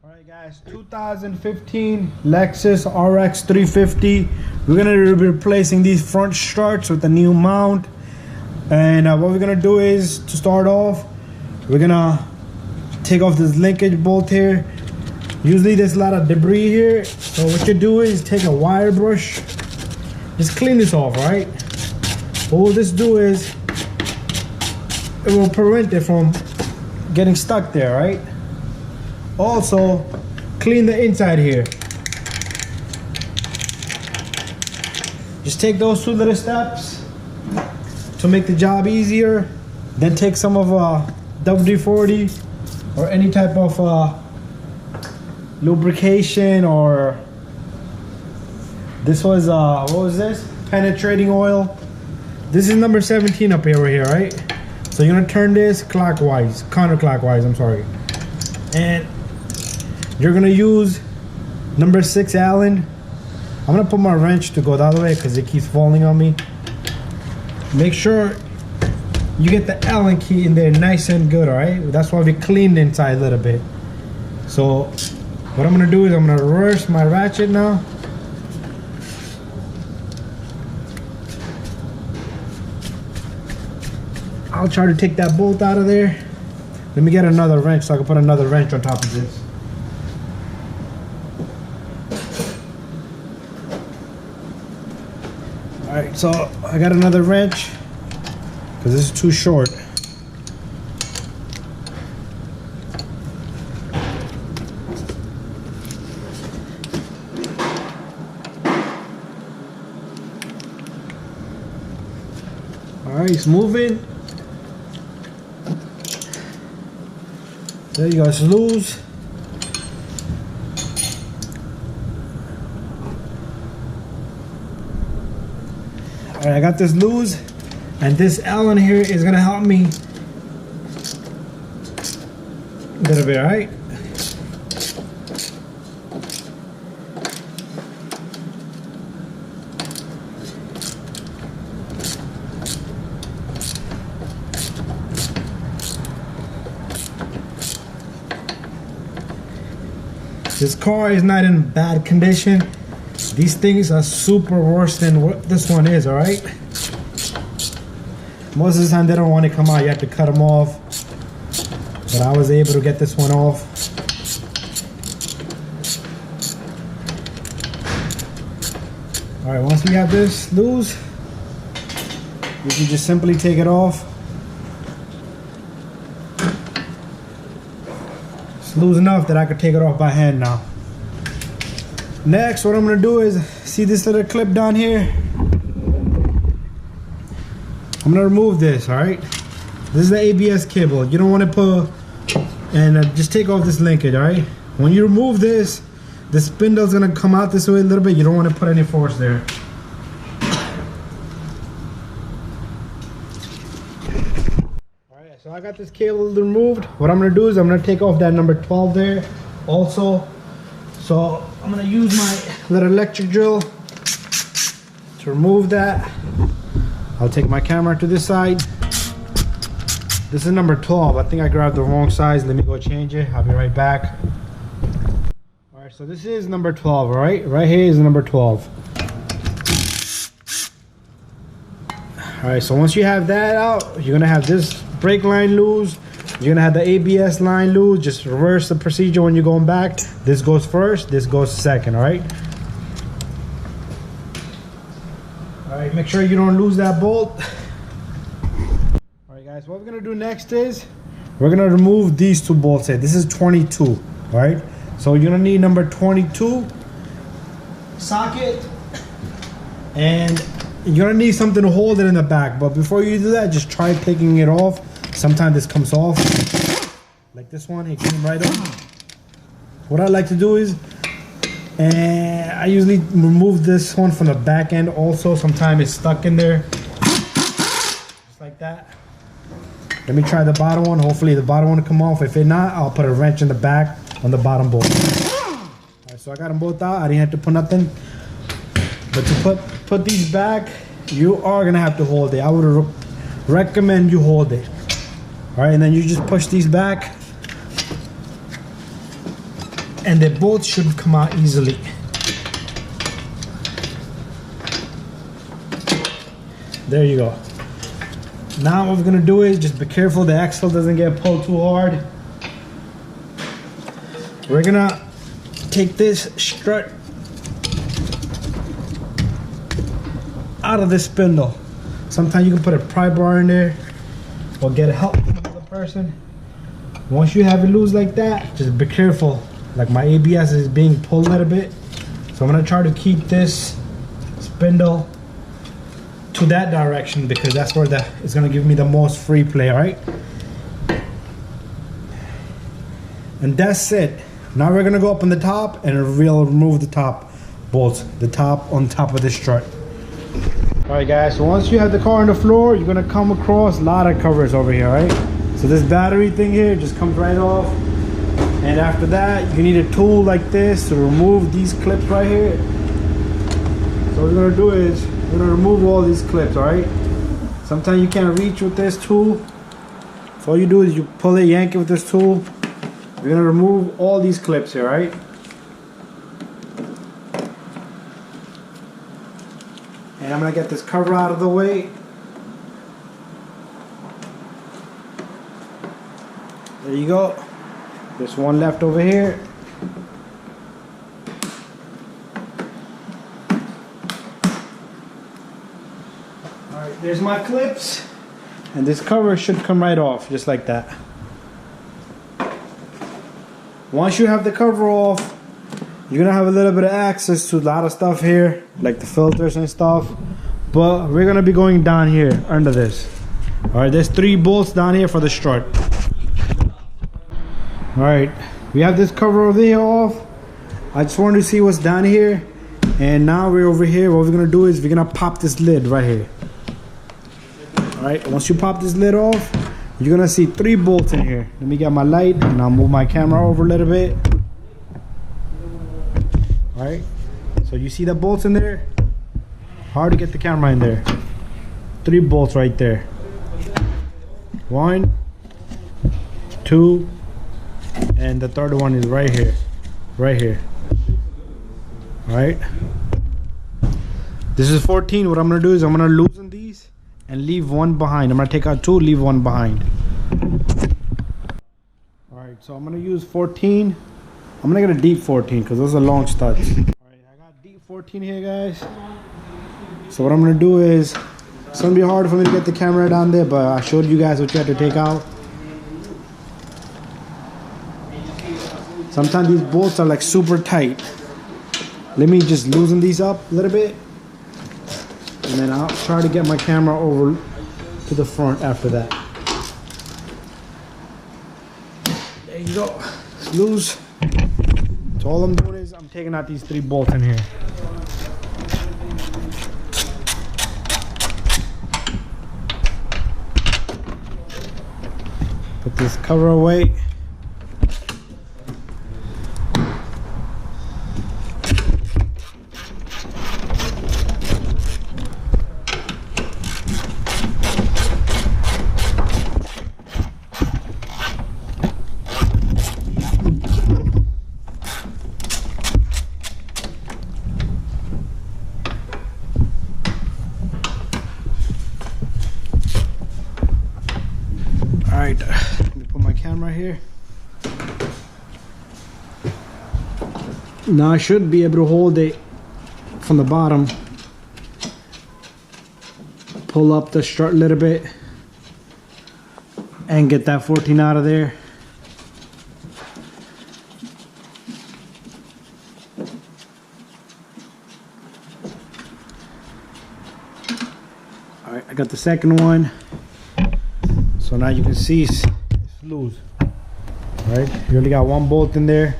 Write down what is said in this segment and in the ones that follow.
Alright guys, 2015 Lexus RX350. We're gonna be replacing these front struts with a new mount. And what we're gonna do is, to start off, we're gonna take off this linkage bolt here. Usually there's a lot of debris here, so what you do is take a wire brush, just clean this off, right? What this do is, it will prevent it from getting stuck there, right? Also, clean the inside here. Just take those two little steps to make the job easier. Then take some of WD-40 or any type of lubrication, or this was what was this? Penetrating oil. This is number 17 up here, right? So you're gonna turn this clockwise, counterclockwise, I'm sorry. And you're gonna use number 6 Allen. I'm gonna put my wrench to go the other way because it keeps falling on me. Make sure you get the Allen key in there nice and good, alright? That's why we cleaned the inside a little bit. So what I'm gonna do is I'm gonna reverse my ratchet now. I'll try to take that bolt out of there. Let me get another wrench so I can put another wrench on top of this. Alright, so I got another wrench because this is too short. Alright, it's moving. There you go, it's loose. Alright, I got this loose, and this Allen here is gonna help me a little bit, alright? This car is not in bad condition. These things are super worse than what this one is, alright? Most of the time they don't want to come out, you have to cut them off. But I was able to get this one off. Alright, once we have this loose, we can just simply take it off. Loose enough that I could take it off by hand now. Next, what I'm gonna do is, see this little clip down here? I'm gonna remove this, alright? This is the ABS cable. You don't wanna put, and just take off this linkage, alright? When you remove this, the spindle's gonna come out this way a little bit. You don't wanna put any force there. So I got this cable removed. What I'm gonna do is I'm gonna take off that number 12 there also. So I'm gonna use my little electric drill to remove that. I'll take my camera to this side. This is number 12. I think I grabbed the wrong size. Let me go change it. I'll be right back. All right, so this is number 12, all right? Right here is number 12. All right, so once you have that out, you're gonna have this brake line loose, you're gonna have the ABS line loose. Just reverse the procedure when you're going back. This goes first, this goes second, alright? Alright, make sure you don't lose that bolt. Alright guys, what we're gonna do next is we're gonna remove these two bolts here. This is 22, alright? So you're gonna need number 22 socket, and you're gonna need something to hold it in the back. But before you do that, just try taking it off. Sometimes this comes off, like this one, it came right off. What I like to do is, I usually remove this one from the back end also. Sometimes it's stuck in there, just like that. Let me try the bottom one. Hopefully the bottom one will come off. If it not, I'll put a wrench in the back on the bottom bolt. Alright, so I got them both out. I didn't have to put nothing. But to put these back, you are gonna have to hold it. I would recommend you hold it. All right, and then you just push these back, and they both should come out easily. There you go. Now what we're gonna do is just be careful the axle doesn't get pulled too hard. We're gonna take this strut out of this spindle. Sometimes you can put a pry bar in there or get help from another person. Once you have it loose like that, just be careful. Like my ABS is being pulled a little bit, so I'm gonna try to keep this spindle to that direction because that's where it's gonna give me the most free play, right? And that's it. Now we're gonna go up on the top and we'll remove the top bolts, the top on top of the strut. All right guys, so once you have the car on the floor, you're gonna come across a lot of covers over here, right? So this battery thing here just comes right off. And after that, you need a tool like this to remove these clips right here. So what we're gonna do is, we're gonna remove all these clips, all right? Sometimes you can't reach with this tool. So all you do is you pull it, yank it with this tool. We're gonna remove all these clips here, right? And I'm gonna get this cover out of the way. There you go. There's one left over here. Alright, there's my clips. And this cover should come right off, just like that. Once you have the cover off, you're gonna have a little bit of access to a lot of stuff here, like the filters and stuff. But we're gonna be going down here under this. Alright, there's 3 bolts down here for the strut. Alright, we have this cover over here off. I just wanted to see what's down here. And now we're over here. What we're gonna do is we're gonna pop this lid right here. Alright, once you pop this lid off, you're gonna see 3 bolts in here. Let me get my light and I'll move my camera over a little bit. Alright, so you see the bolts in there? Hard to get the camera in there. 3 bolts right there. 1, 2, and the third one is right here. Right here. Alright. This is 14. What I'm gonna do is I'm gonna loosen these and leave one behind. I'm gonna take out 2, leave one behind. Alright, so I'm gonna use 14. I'm gonna get a deep 14 because those are long studs. Alright, I got deep 14 here, guys. So what I'm gonna do is, it's gonna be hard for me to get the camera down there, but I showed you guys what you have to take out. Sometimes these bolts are like super tight. Let me just loosen these up a little bit. And then I'll try to get my camera over to the front after that. There you go. It's loose. So all I'm doing is I'm taking out these 3 bolts in here. Put this cover away. Alright, let me put my camera here. Now I should be able to hold it from the bottom. Pull up the strut a little bit and get that 14 out of there. Alright, I got the second one. So now you can see it's loose. Right? You only got 1 bolt in there.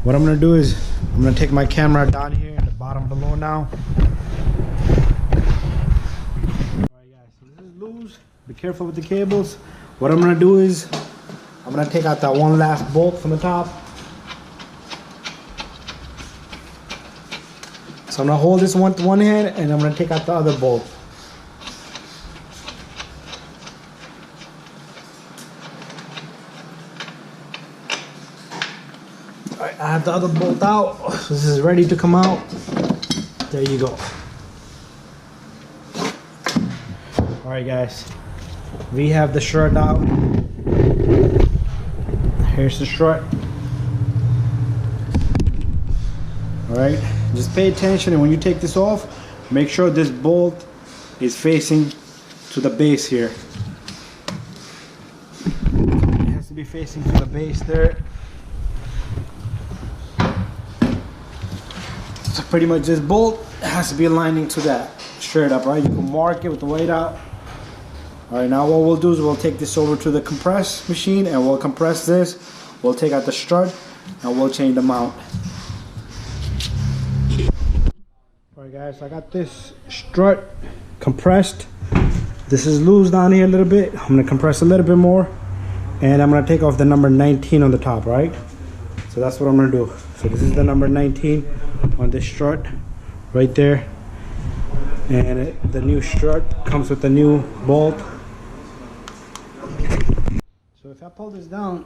What I'm gonna do is I'm gonna take my camera down here at the bottom below now. Alright guys, so this is loose. Be careful with the cables. What I'm gonna do is I'm gonna take out that one last bolt from the top. So I'm gonna hold this one with one hand and I'm gonna take out the other bolt. Alright, I have the other bolt out. So this is ready to come out. There you go. Alright guys, we have the strut out. Here's the strut. Alright, just pay attention, and when you take this off, make sure this bolt is facing to the base here. It has to be facing to the base there. So pretty much this bolt has to be aligning to that, straight up, right? You can mark it with the weight out. Alright, now what we'll do is we'll take this over to the compress machine and we'll compress this. We'll take out the strut and we'll change the mount. Alright guys, I got this strut compressed. This is loose down here a little bit. I'm going to compress a little bit more. And I'm going to take off the number 19 on the top, right? So that's what I'm going to do. So this is the number 19 on this strut right there. And the new strut comes with the new bolt. So if I pull this down,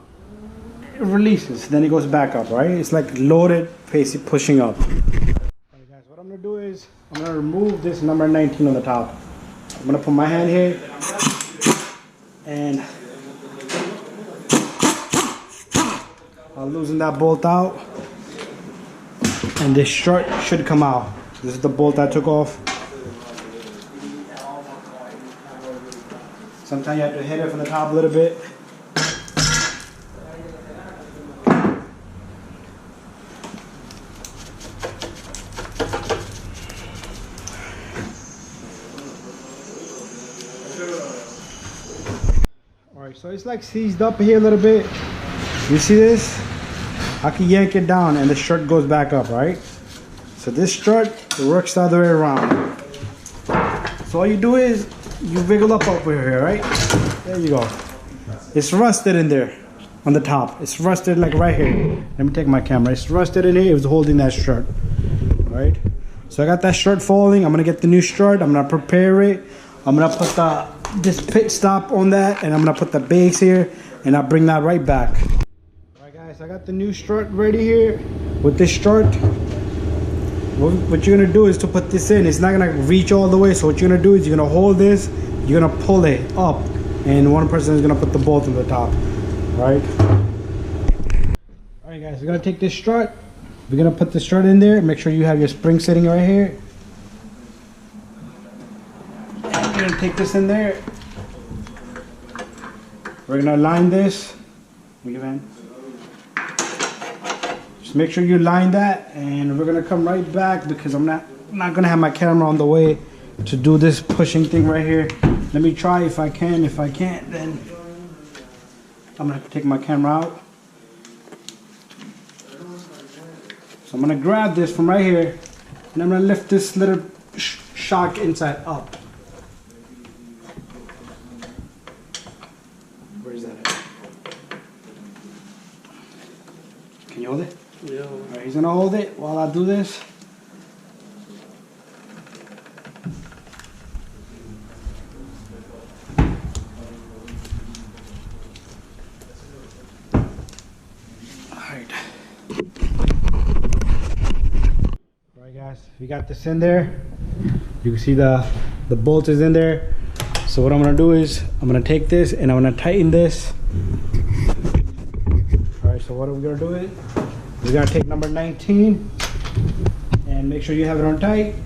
it releases, then it goes back up, right? It's like loaded, basically pushing up. Alright guys, what I'm gonna do is I'm gonna remove this number 19 on the top. I'm gonna put my hand here and I'll loosen that bolt out, and this strut should come out. This is the bolt I took off. Sometimes you have to hit it from the top a little bit. Alright, so it's like seized up here a little bit. You see this? I can yank it down and the strut goes back up, right? So this strut, it works the other way around. So all you do is you wiggle up over here, right? There you go. It's rusted in there on the top. It's rusted like right here. Let me take my camera. It's rusted in here. It was holding that strut, right? So I got that strut falling. I'm gonna get the new strut. I'm gonna prepare it. I'm gonna put this pit stop on that, and I'm gonna put the base here, and I'll bring that right back. All right, guys. I got the new strut ready here with this strut. What you're gonna do is to put this in. It's not gonna reach all the way. So what you're gonna do is you're gonna hold this. You're gonna pull it up, and one person is gonna put the bolt on the top. Right? All right, guys. We're gonna take this strut. We're gonna put the strut in there. Make sure you have your spring sitting right here. And we're gonna take this in there. We're gonna line this. Just make sure you line that, and we're gonna come right back because I'm not gonna have my camera on the way to do this pushing thing right here. Let me try if I can. If I can't, then I'm gonna have to take my camera out. So I'm gonna grab this from right here, and I'm gonna lift this little shock inside up. Where is that at? Can you hold it? Yeah. Alright, he's gonna hold it while I do this. Alright guys, we got this in there. You can see the bolt is in there. So what I'm gonna do is I'm gonna take this and I'm gonna tighten this. Alright, so what are we gonna do is we're gonna take number 19 and make sure you have it on tight.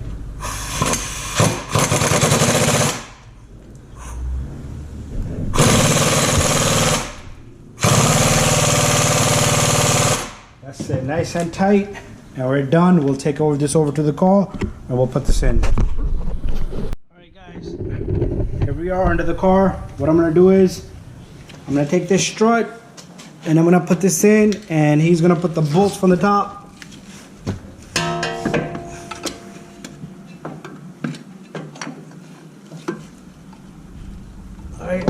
That's it, nice and tight. And we're done. We'll take this over to the car and we'll put this in. Alright guys, here we are under the car. What I'm gonna do is I'm gonna take this strut and I'm gonna put this in, and he's gonna put the bolts from the top. Alright.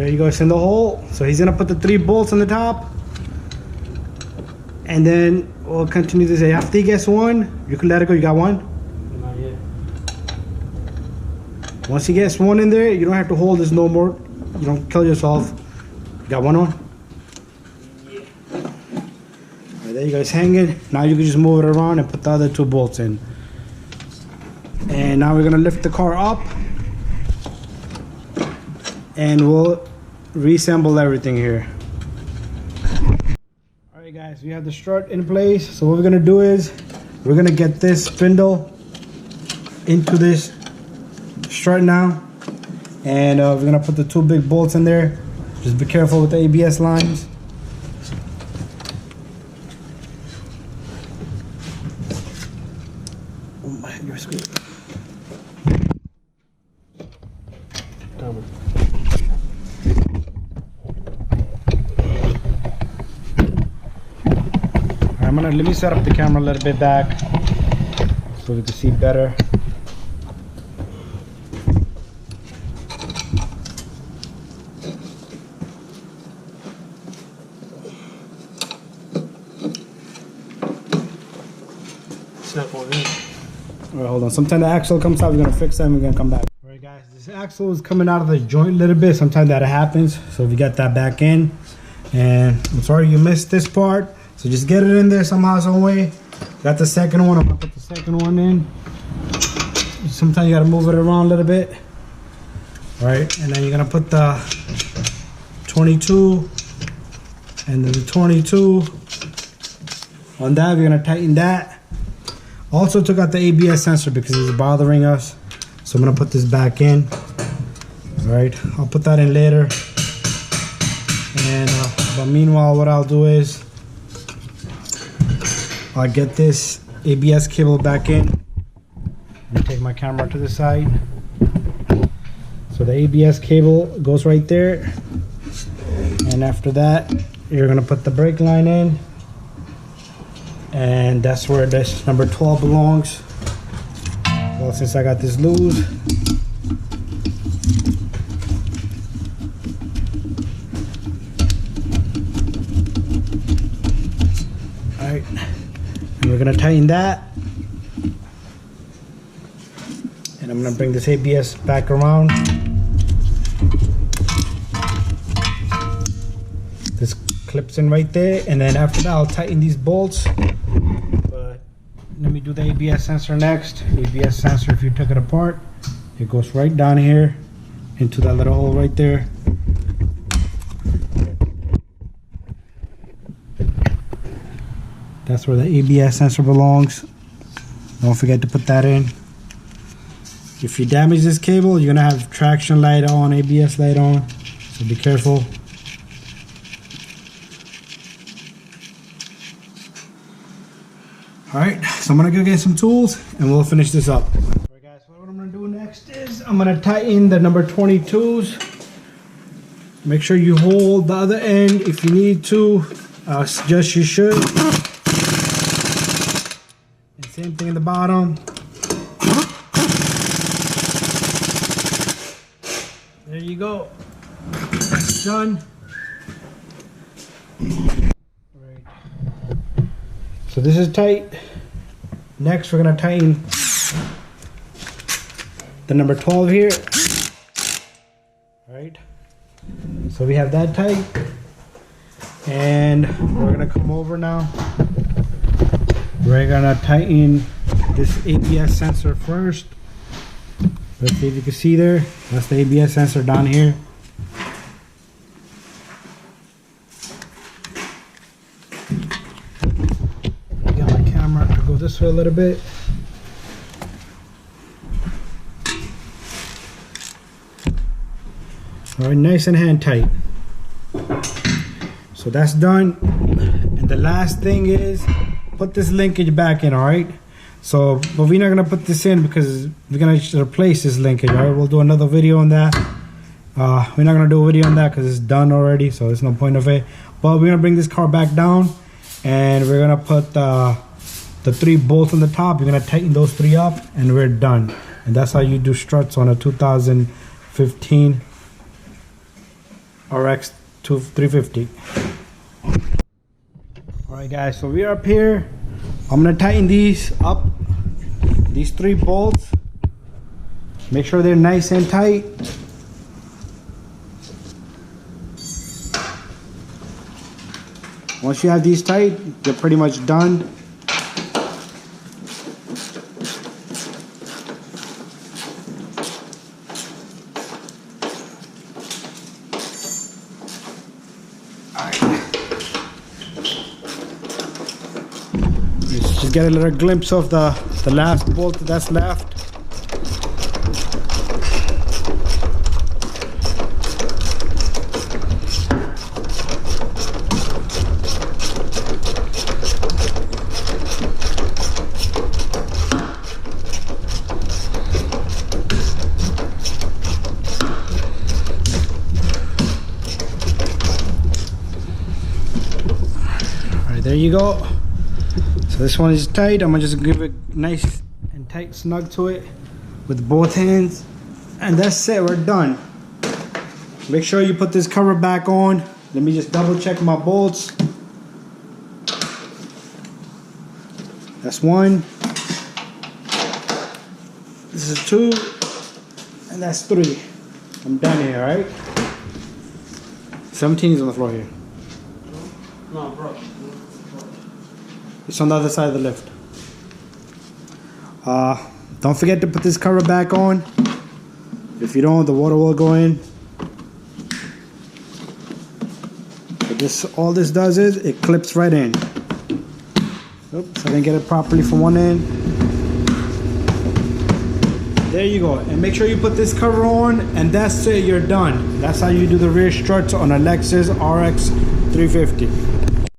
There you go, it's in the hole. So he's gonna put the 3 bolts on the top. And then we'll continue to say, after he gets one, you can let it go. You got one? Not yet. Once he gets one in there, you don't have to hold this no more. You don't kill yourself. You got one on? Yeah. Right, there you go, it's hanging. Now you can just move it around and put the other 2 bolts in. And now we're gonna lift the car up. And we'll reassemble everything here. Alright guys, we have the strut in place. So what we're gonna do is we're gonna get this spindle into this strut now, and we're gonna put the 2 big bolts in there. Just be careful with the ABS lines. Oh my, you're screwed. Let me set up the camera a little bit back so we can see better. It's not going in. Alright, hold on. Sometime the axle comes out, we're gonna fix that and we're gonna come back. Alright guys, this axle is coming out of the joint a little bit. Sometimes that happens. So we got that back in. And I'm sorry you missed this part. So just get it in there somehow, some way. Got the second one. I'm gonna put the second one in. Sometimes you gotta move it around a little bit. All right, and then you're gonna put the 22 and then the 22 on that. We're gonna tighten that. Also took out the ABS sensor because it's bothering us. So I'm gonna put this back in. All right, I'll put that in later. And but meanwhile, what I'll do is I'll get this ABS cable back in. Let me take my camera to the side. So the ABS cable goes right there. And after that, you're gonna put the brake line in. And that's where this number 12 belongs. Well, since I got this loose, alright. And we're gonna tighten that. And I'm gonna bring this ABS back around. This clips in right there, and then after that I'll tighten these bolts. But let me do the ABS sensor next. ABS sensor, if you took it apart, it goes right down here into that little hole right there. That's where the ABS sensor belongs. Don't forget to put that in. If you damage this cable, you're gonna have traction light on, ABS light on, so be careful. Alright, so I'm gonna go get some tools and we'll finish this up. Alright guys, what I'm gonna do next is I'm gonna tighten the number 22s. Make sure you hold the other end if you need to. I suggest you should. And same thing in the bottom. There you go. That's done. Right. So this is tight. Next, we're gonna tighten the number 12 here. All right. So we have that tight, and we're gonna come over now. We're gonna tighten this ABS sensor first. Let's see if you can see there. That's the ABS sensor down here. I got my camera. I'll go this way a little bit. All right, nice and hand tight. So that's done. And the last thing is put this linkage back in, all right? So, but we're not gonna put this in because we're gonna replace this linkage, all right? We'll do another video on that. We're not gonna do a video on that because it's done already, so there's no point of it. But we're gonna bring this car back down, and we're gonna put the 3 bolts on the top. You're gonna tighten those 3 up, and we're done. And that's how you do struts on a 2015 RX350. Alright guys, so we are up here. I'm gonna tighten these up, these 3 bolts. Make sure they're nice and tight. Once you have these tight, you're pretty much done. Just get a little glimpse of the last bolt that's left. There you go. So this one is tight. I'm gonna just give it nice and tight snug to it with both hands, and that's it. We're done. Make sure you put this cover back on. Let me just double check my bolts. That's 1. This is 2, and that's 3. I'm done here. All right. 17 is on the floor here. No, bro. It's on the other side of the lift. Don't forget to put this cover back on. If you don't, the water will go in. But this, all this does is it clips right in. Oops, I didn't get it properly from one end. There you go. And make sure you put this cover on, and that's it. You're done. That's how you do the rear struts on a Lexus RX350.